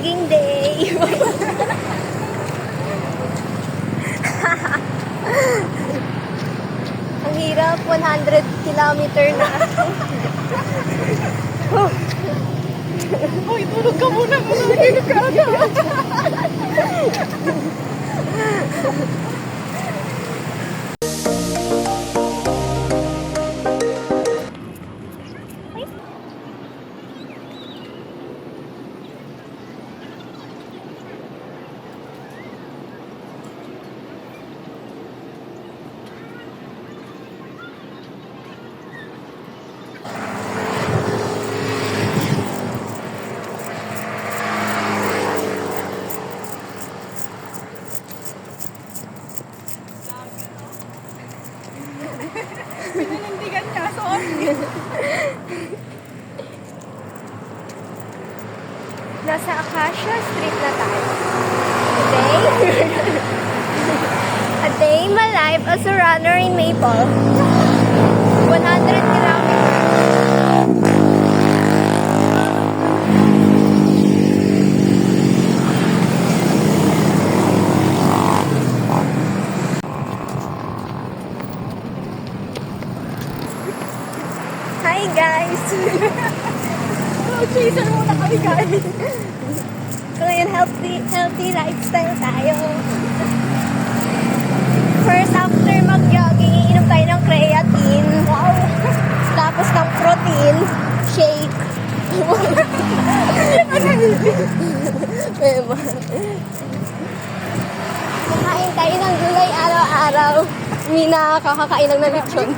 jogging day. Ang hirap, 100 kilometer na. Hoy, tulog ka muna. Tulog ka ata. Pinanindigan niya, sorry. Nasa Acacia Street na tayo. Today, a day in my life as a runner in Maple. 100 kilometers. Hi guys! Oh, chaser muna kami, guys. So ngayon, healthy lifestyle tayo. First, after mag-jogging, iinom tayo ng creatine. Wow! Tapos ng protein shake. Kakain tayo ng gulay araw-araw. Hindi nakakakain ng lechon.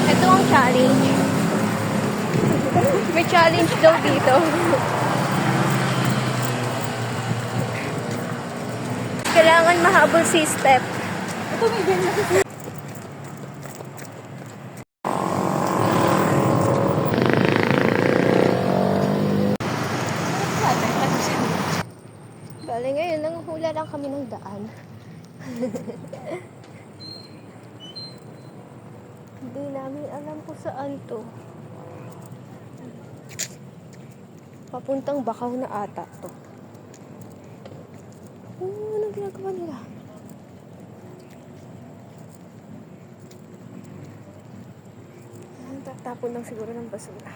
Ito ang challenge. May challenge daw dito. Kailangan mahabol si step. Ito may ganyan. Bale ngayon, nanguhula lang kami ng daan. Hindi namin alam kung saan to. Papuntang Bakaw na ata to. Anong ginagawa nila? Tatapon lang siguro ng basura.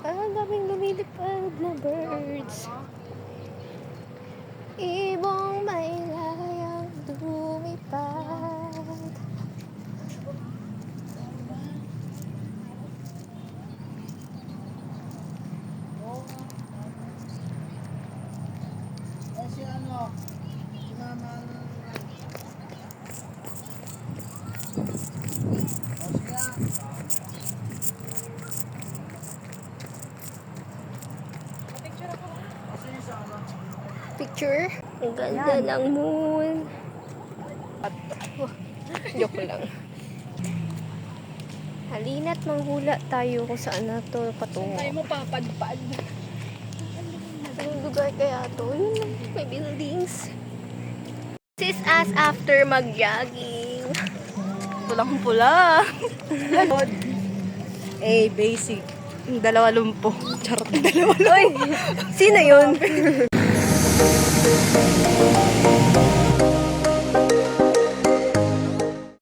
Ang daming lumilipad na birds. Ibong may layang lumipad. Picture. Ang ganda ng moon. Joke lang. Halina't manghula tayo kung saan na to patungo. Tayo mo papadpad. Anong lugar kaya to? Yun lang, may buildings. This is us after mag-jogging. Pulang-pula. Basic. 2 lumpo. Charot. 2 lumpo. Sino yun?